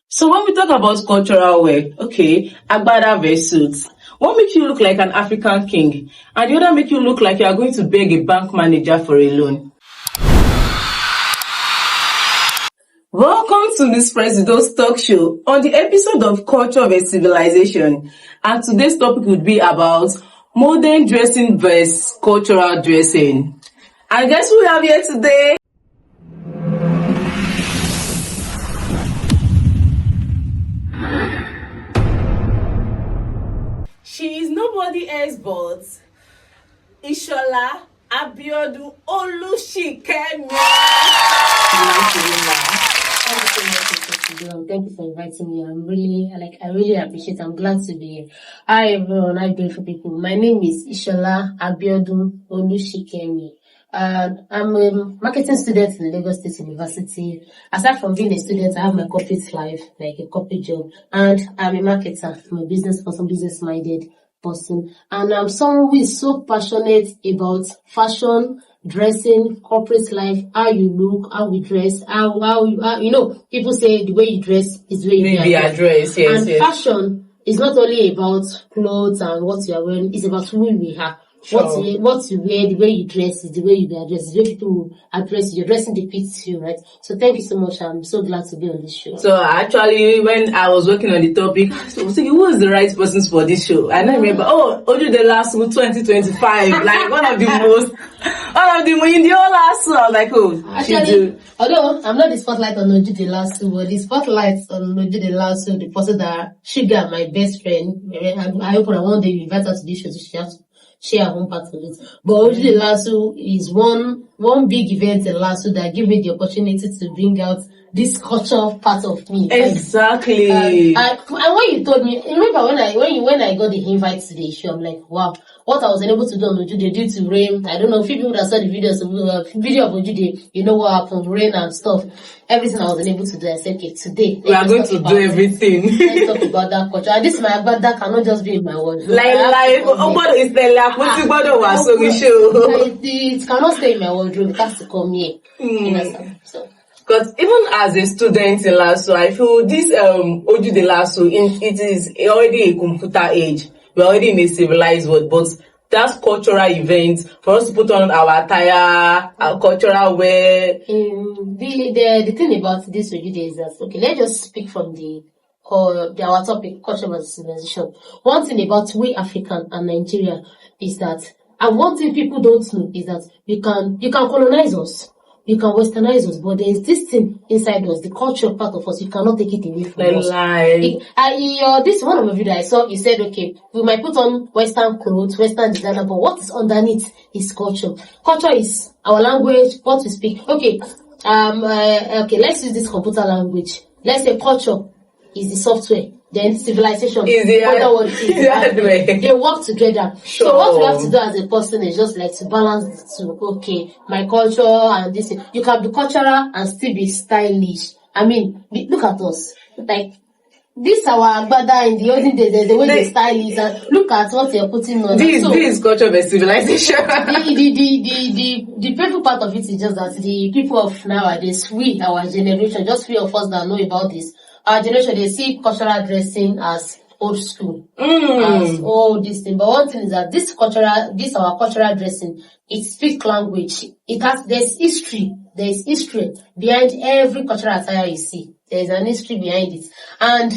So when we talk about cultural wear, okay, agbada vs suits. One makes you look like an African king, and the other make you look like you are going to beg a bank manager for a loan. Welcome to MissPresido Talkshow on the episode of Culture vs Civilization, and today's topic would be about modern dressing vs cultural dressing. And guess who we have here today? She is nobody else but Ishola Abiodun Olushikemi. Thank you for inviting me. I really appreciate it. I'm glad to be here. Hi everyone, hi beautiful people. My name is Ishola Abiodun Olushikemi. I'm a marketing student in Lagos State University. Aside from being a student, I have my corporate life, like a corporate job, and I'm a marketer. I'm a business person, business-minded person, and I'm someone who is so passionate about fashion, dressing, corporate life, how you look, how we dress, how you know, people say the way you dress is the way you be addressed. Yes, and yes. Fashion is not only about clothes and what you are wearing, it's about who we are. Sure. What you wear, the way you dress is the way you be addressed, the way people address you. You're dressing depicts you, right? So thank you so much. I'm so glad to be on this show. So actually, when I was working on the topic, so who is the right person for this show? And I remember, Oju the last 2025, like one of the in the whole last I was like, actually, although I'm not the spotlight on Oju the last but the spotlight on Oju the last the person that Sugar, my best friend, I hope one day you invite her to this show, so she has to share her own part of it. But Oju the Lasso is one big event in Lasso that gave me the opportunity to bring out this cultural part of me. Exactly. And when you told me, remember when I got the invite to the show, I'm like, wow, what I was unable to do on Ojude due to rain. I don't know if people that saw the video of Ojude, you know what happened, rain and stuff. Everything I was unable to do, I said, okay, today we are going to do everything. Let's talk about that culture. And this my agbada cannot just be in my word. It cannot stay in my wardrobe. It has to come here. You understand? So. Because even as a student in Lasso, I feel this Oju de Lasso, it is already a computer age. We're already in a civilized world, but that's cultural events for us to put on our attire, our cultural wear. The thing about this Oju is that, okay, let's just speak from our topic, culture versus civilization. One thing about we African and Nigeria is that, and one thing people don't know is that you can colonize us. You can westernize us, but there is this thing inside us, the cultural part of us, you cannot take it away from us. This one of the video I saw, you said, okay, we might put on Western clothes, Western designer, but what is underneath is culture. Culture is our language, what we speak. Okay, let's use this computer language. Let's say culture is the software, then civilization is the hardware. They work together. Sure. So what we have to do as a person is just like to balance the two. Okay, my culture and this. You can be cultural and still be stylish. I mean, look at us. Like, this our agbada in the olden days, the way they style is, and look at what you're putting on. This is culture based civilization. The painful part of it is just that the people of nowadays, our generation, just few of us that know about this, our generation, they see cultural dressing as old school, as this thing. But one thing is that our cultural dressing, it speaks language. There's history behind every cultural attire you see. There's an history behind it. And,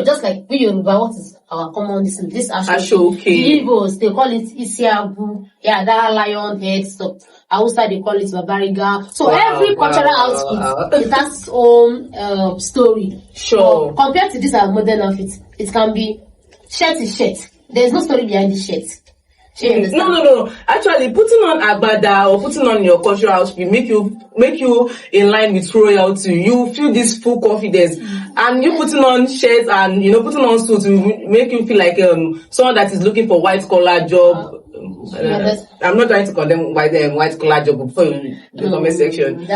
just like we Yoruba, what is our common this Ashoke? The Igbos, they call it Isiagu. Yeah, that lion head stuff. Outside they call it Babariga. So every cultural outfit, it has its own story. Sure. Compared to this modern outfit, it can be shirt is shirt. There's no story behind the shirt. No. Actually, putting on agbada or putting on your cultural outfit make you in line with royalty. You feel this full confidence, and you putting on shirts and putting on suits will make you feel like someone that is looking for white collar job. I'm not trying to condemn white collar job before the comment section.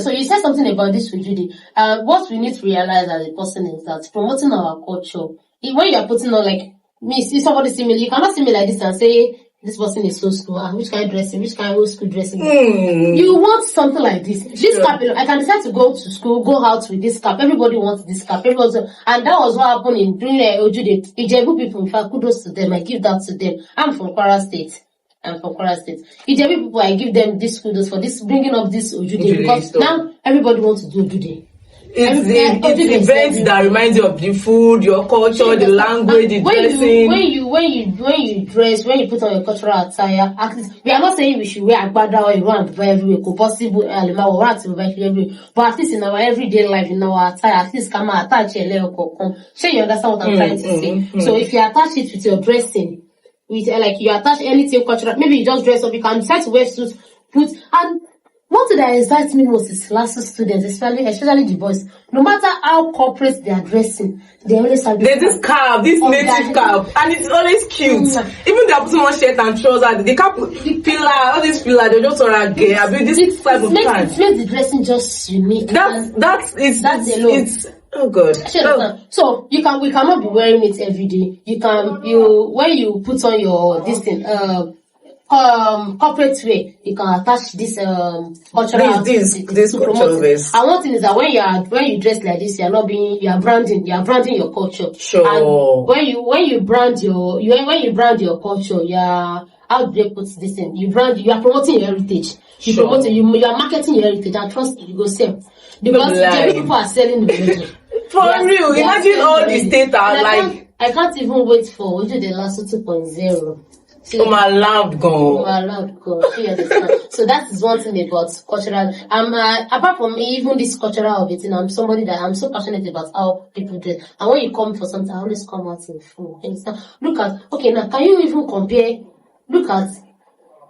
So you said something about this with Judy. What we need to realize as a person is that promoting our culture, when you are putting on like me, see somebody see me, you cannot see me like this and say this person is so school, and which kind of dressing, which kind of old school dressing. You want something like this. This cap, I can decide to go to school, go out with this cap. Everybody wants this cap. And that was what happened in during Ojude. Ijebu people, if I kudos to them, I give that to them. I'm from Kwara State. Ijebu people, I give them this kudos for this bringing up this Ojude, because now everybody wants to do Ojude. It's the events that reminds you of the food, your culture, the language, the dressing. When you dress, when you put on your cultural attire, at least we are not saying we should wear agbada or run everywhere, possible everywhere, but at least in our everyday life, in our attire, at least come attach a layer of sure you understand what I'm trying to say. So if you attach it with your dressing, with like you attach anything cultural, maybe you just dress up, you can decide to wear suits, and one thing that excites me most is LASU students, especially the boys. No matter how corporate they are dressing, they always have this cap, this native cap, and it's always cute. Even they are putting on shirt and trousers, they can't put pillar, all these pillar, they just want to get. I mean, this type of pants. It makes the dressing just unique. That's alone. It's oh god. So we cannot be wearing it every day. When you put on your this thing, corporate way, you can attach this cultural this cultural base. And one thing is that when you dress like this, you are branding your culture. Sure. And when you brand your culture, how do they put this in? You are promoting your heritage. You are marketing your heritage, and trust me, you go sell. Because the people are selling the heritage. For real, imagine all the states are like. I can't even wait for the LASU 2.0. My loud go. So that is one thing about cultural. Apart from even this cultural of it, I'm somebody that I'm so passionate about how people dress. And when you come for something, I always come out in full. Look at now. Can you even compare? Look at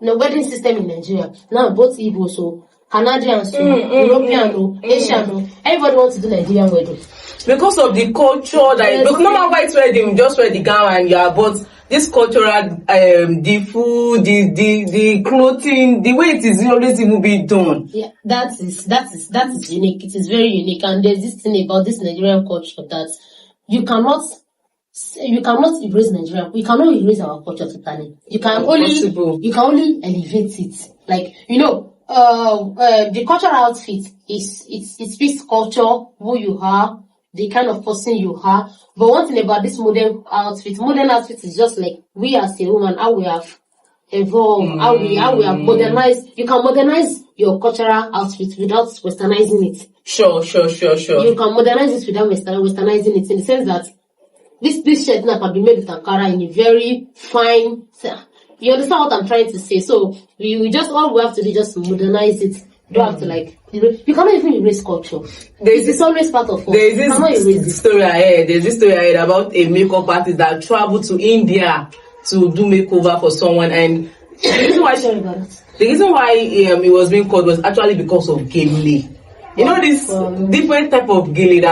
the wedding system in Nigeria now. Both Igbo, so Canadians, European, Asian, everybody wants to do Nigerian wedding because of the culture. That no matter white wedding, just wear the gown and but. This cultural, the food, the clothing, the way it is always even be done. Yeah, that is unique. It is very unique, and there's this thing about this Nigerian culture that you cannot erase Nigeria. We cannot erase our culture totally. You can only elevate it. Like the cultural outfit it speaks culture, who you are, the kind of person you are. But one thing about this modern outfit is just like we as a woman, how we have evolved, how we have modernized. You can modernize your cultural outfit without westernizing it. Sure. You can modernize it without westernizing it, in the sense that this shirt now can be made with Ankara in a very fine. You understand what I'm trying to say? So all we have to do is just modernize it. You don't have to you cannot even erase culture. It's always part of us. There's this story ahead about a makeup artist that traveled to India to do makeover for someone, and the reason why it was being called was actually because of gele. This different type of gele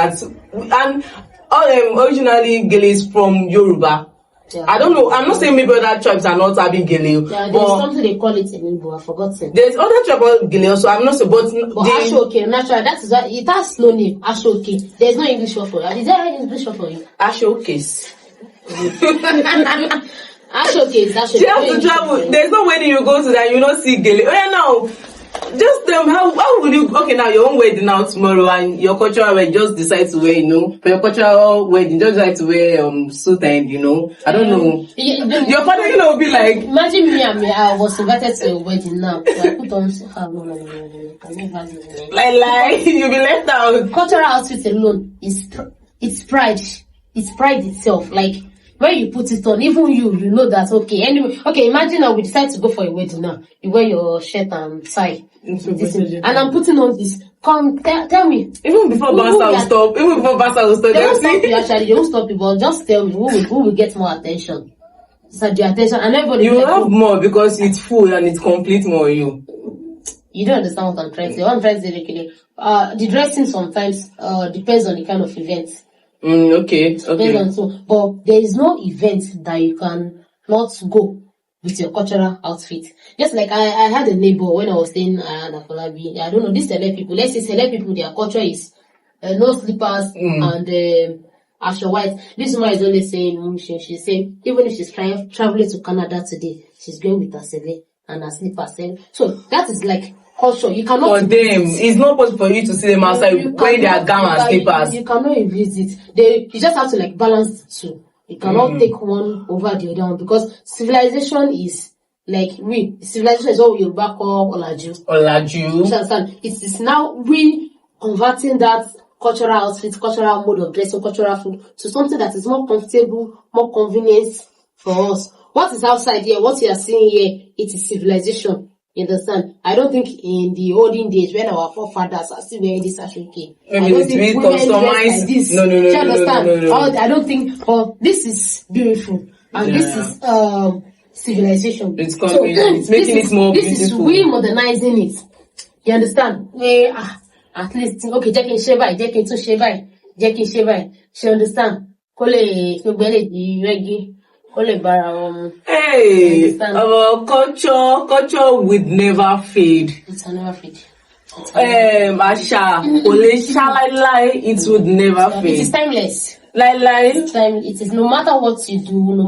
originally gele is from Yoruba. Yeah. I don't know. I'm not saying maybe other tribes are not having gele. Yeah, there's something they call it in Igbo. I've forgotten. There's other tribal gele also. I'm not saying, but Ashoke, natural. That is why it has no name. Ashoke. There's no English word for it. Is there any English word for it? Ashokes. Ashoke. You have to travel. There's no wedding you go to that you don't see gele. Oh yeah, now. Just tell me how would you now your own wedding now tomorrow and your cultural wedding just decide to wear for your cultural wedding just decide to wear suit and I don't know. Your father will be like, imagine me I was invited to a wedding now, so I put on like you'll be left out. Cultural outfit alone it's pride itself. Like when you put it on, even you know that imagine now we decide to go for a wedding now. You wear your shirt and tie. And I'm putting on this. Come, tell me. Even before Basta will stop. They won't stop you actually. They won't stop you, but just tell me who will get more attention. So the attention, and everybody. You will have more because it's full and it's complete more you. You don't understand what I'm trying to say. What I'm trying to say, the dressing sometimes depends on the kind of event. Okay. But there is no event that you can not go with your cultural outfit. Just like I had a neighbor when I was staying at Afolabi. I don't know, these celeb people, let's say celeb people, their culture is no slippers and Asha White. This woman is only saying, she's saying, even if she's traveling to Canada today, she's going with her CV and her slippers. So that is like culture. You cannot. For them, it's not possible for you to see them outside wearing their gown and slippers. You cannot erase it. You just have to like balance the two. You cannot take one over the other one, because civilization is like civilization is what you back up Olaju. You understand? It is now we converting that cultural outfit, cultural mode of dressing, cultural food to something that is more comfortable, more convenient for us. What is outside here, what you are seeing here, it is civilization. You understand? I don't think in the olden days when our forefathers are still wearing this ashike, I don't think women dress like this. No. Do you understand? No. I don't think. But this is beautiful, and this is civilization. It's making it more beautiful. This is we modernizing it. You understand? At least okay, Jackie Shebai, Jackie to Shebai, Jackie Shebai. She understand? Kole reggae. Hey, our culture would never fade. It will never fade. Asha, it would never fade. It is timeless. It is no matter what you do,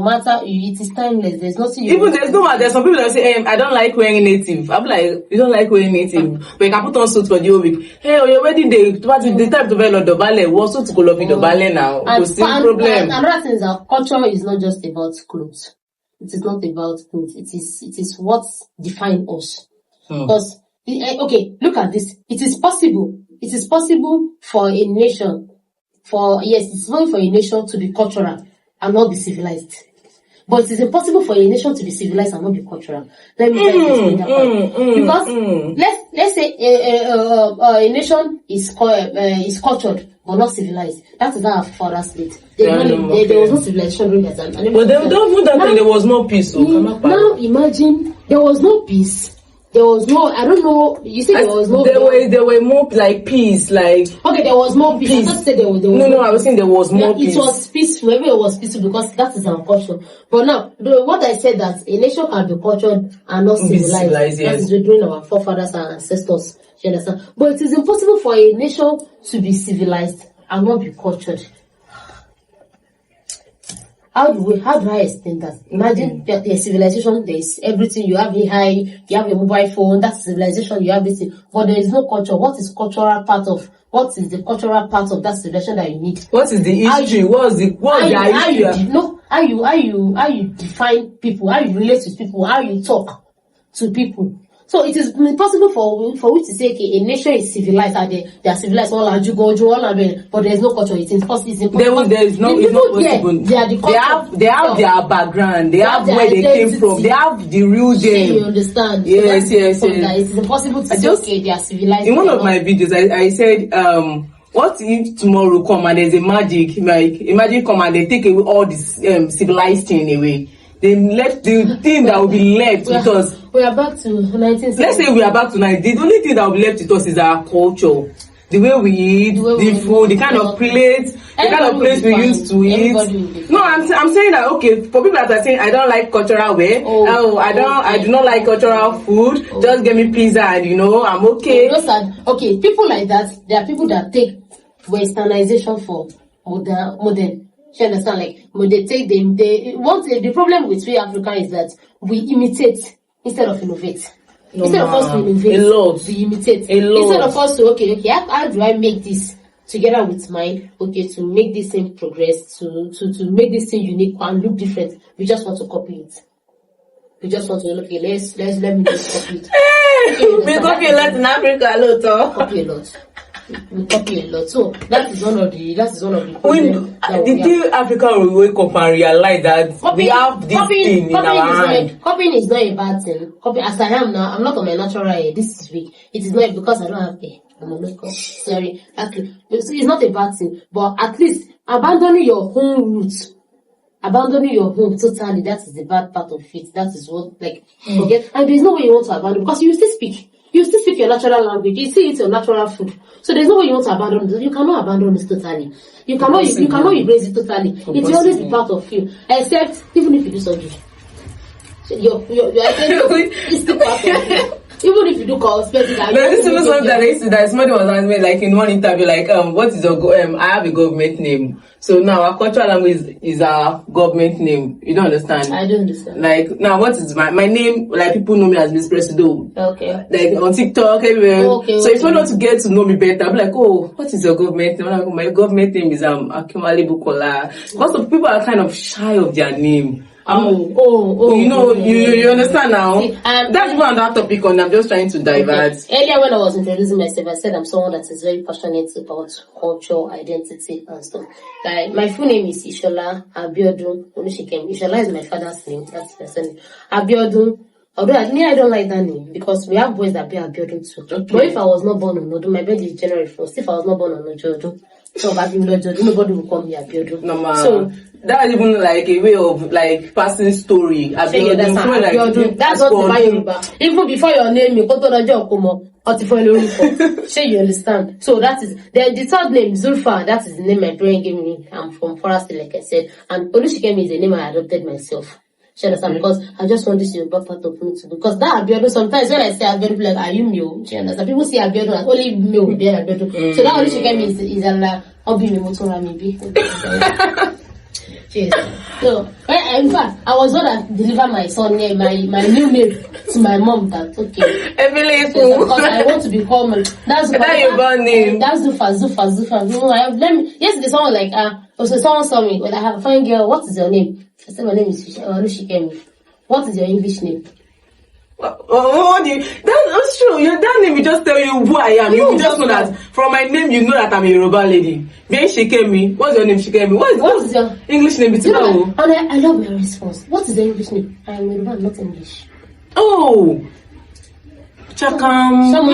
it is timeless. There's nothing. There's some people that say, I don't like wearing native. I'm like, you don't like wearing native, but you can put on suit for the whole week. Hey, on your wedding day, what is the type to wear dobale? What suit to go up in dobale now? What's the problem? And another thing is that culture is not just about clothes. It is not about clothes. It is what defines us. Because okay, look at this. It is possible. It is possible for a nation. It's possible for a nation to be cultural and not be civilized. But it is impossible for a nation to be civilized and not be cultural. Let me tell you that part. Because let's say a nation is cultured but not civilized. That is how our fathers did. There was no civilization during that time. But there was no peace. Now imagine there was no peace. There was no, I don't know, you said there was no... There were more like peace, like... Okay, there was more peace. I said there was no, I was saying there was more peace. It was peaceful, maybe it was peaceful because that is our culture. But now, what I said that a nation can be cultured and not civilized. That is during our forefathers and ancestors, you understand? But it is impossible for a nation to be civilized and not be cultured. How do I explain that? Imagine there's civilization, there's everything, you have AI, you have a mobile phone, that's civilization, you have everything. But there is no culture. What is the cultural part of that civilization that you need? What is the history? How you define people, how you relate with people, how you talk to people. So it is impossible for we to say, okay, a nation is civilized, they are civilized, all but there is no culture. It's impossible. There is no, it's not possible. They have their background, they have where they came from, they have the real them. You understand? Yes. It is impossible to say, okay, they are civilized. In one of my videos, I said, what if tomorrow come and there's a magic come and they take away all this civilized thing away? They left the thing that will be left with us. We are back to 1970s. Let's say we are back to 19. The only thing that will be left with us is our culture. The way we eat, the food, the kind of plates, we used to eat. No, I'm saying that, okay, for people that are saying I don't like cultural wear, I do not like cultural food, just give me pizza and I'm okay. Okay, people like that, there are people that take westernization for modern. You understand? Like when they take them, the problem with we Africa is that we imitate instead of innovate. Instead of us to innovate, we imitate. Instead of us to how do I make this together with mine? Okay, to make this thing progress, to make this thing unique and look different. We just want to copy it. We just want to let me just copy it. We copy a lot in Africa, Copy a lot. We copy a lot. So that is one of the when the African will wake up and realize that we have this thing in our hand. Copying is not a bad thing. As I am now, I'm not on my natural hair this week. It is not because I don't have hair. I'm on makeup. Sorry. It's not a bad thing. But at least abandoning your home roots. Abandoning your home totally, that is the bad part of it. That is what forget. And there's no way you want to abandon because you still speak. You still speak your natural language. You still eat your natural food. So there's no way you want to abandon this. You cannot abandon this totally. You cannot erase it totally. It will always be part of you. Except even if you do surgery. Your identity is still part of you. Even if you do call space, No, this is something that I see that somebody was asking me like in one interview, like what is your I have a government name. So now our cultural language is our government name. You don't understand? I don't understand. Like now, what is my name? Like people know me as MissPresido. Okay. Like on TikTok, everywhere. Okay. So if you want to get to know me better, I'm like, oh, what is your government name? I'm like, my government name is Akinwale Bukola. Most of people are kind of shy of their name. You know, you understand now. See, that's one other topic on. I'm just trying to divert. Okay. Earlier when I was introducing myself, I said I'm someone that is very passionate about culture, identity, and stuff. Like my full name is Ishola Abiodun Olushikemi. Ishola is my father's name. That's my son. Abiodun. Although I don't like that name because we have boys that bear Abiodun too. Okay. But if I was not born on Odu, my birthday is January 1st. If I was not born on Odu, so back in Odu, nobody will call me Abiodun. No, so that's even like a way of like passing story. Abiodun. That's what my Yoruba. Even before your name, you go to the job, Sure, you understand. So that is the third name, Zulfa. That is the name my parents gave me. I'm from Forest, like I said, and Olushikemi is the name I adopted myself. You understand? Because I just want this Yoruba part of me too. Because that Abiodun, sometimes when I say Abiodun, people like, are you male? You understand? People say Abiodun, and only male will be Abiodun. So that Olushikemi is an Obi Motora maybe. Cheers. So, in fact, I was going to deliver my son name, my new name to my mom. That okay. Emily, because I want to be called. That's your born name. That's Zufa. No, yesterday someone like also someone saw me when I have a fine girl. What is your name? I said my name is Olushikemi. What is your English name? What do you? That's true. Your that name will just tell you who I am. You just know that from my name, you know that I'm a Yoruba lady. Then Shikemi. What's your name, Shikemi? What is your English name? And I love my response. What is the English name? I am Yoruba, not English. Oh. Chakam. Some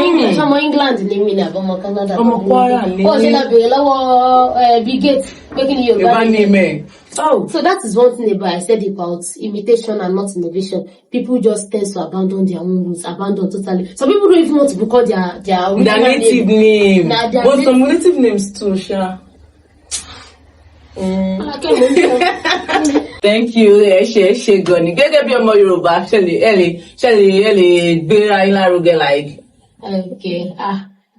England name in Canada. Kwara. Oh, she na be lower big gate making Yoruba name. Oh. So that is one thing about I said about imitation and not innovation. People just tend to abandon their own roots, abandon totally. Some people don't even want to call their native name. But some native names too, sure. Thank you. She gone. Gẹ́gẹ́ bí ọmọ Yorùbá, Shelly, gbéra yín lárugẹ like. Okay.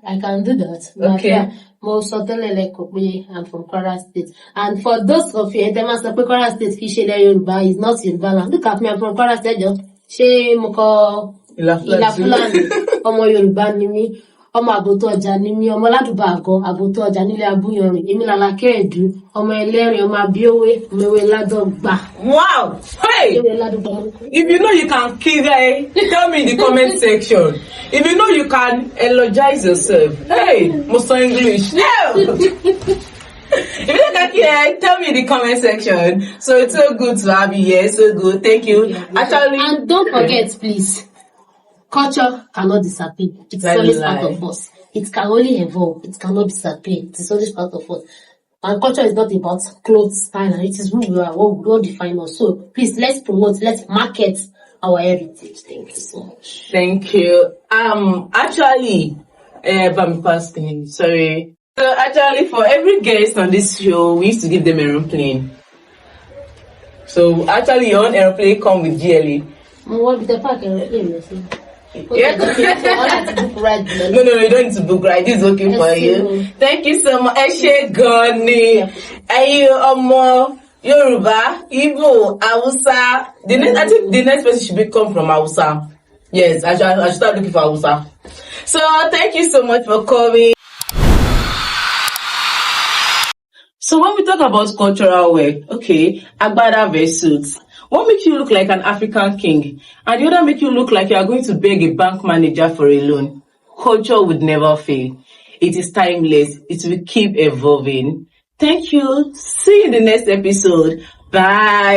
I can do that. Okay. Most certainly, I'm from Kwara State. And for those of you, Kwara State, Yoruba is not Yoruba land. Look at me, I'm from Kwara State, She Moko Ilafulani, Omo Yoruba ni mi, Omo Aboto Ọjà ni mi, Omo Laduba Àgọ́, Aboto Ọjà nílé Abúyanrin, Èmi l'Aláké Ẹ̀dú, Omo Ẹlẹ́rìn, Omo Abíówé, Mewe Ládọ̀gbà. Wow! Hey! If you know you can kill her, tell me in the comment section. If you know you can elogize yourself. Hey! Most English. No! If you don't care, tell me in the comment section. So it's so good to have you here. So good. Thank you. Yeah. Actually, and don't forget, please, culture cannot disappear. It's always part of us. It can only evolve. It cannot disappear. It's always part of us. And culture is not about clothes, style, and it is who we are, what define us. So please, let's promote, let's market our heritage. Thank you so much. Thank you. Actually, sorry. So actually, for every guest on this show, we used to give them aeroplane. So actually, your own aeroplane come with GLE. What the fuck aeroplane? Yeah. No, you don't need to book right. This is okay for you. Thank you so much. Eshe Goni. Ayo Yoruba, Igbo, Hausa. I think the next person should come from Hausa. Yes, I should start looking for Hausa. So thank you so much for coming. So when we talk about cultural wear, okay, agbada versus one makes you look like an African king, and the other make you look like you are going to beg a bank manager for a loan. Culture would never fail. It is timeless. It will keep evolving. Thank you. See you in the next episode. Bye.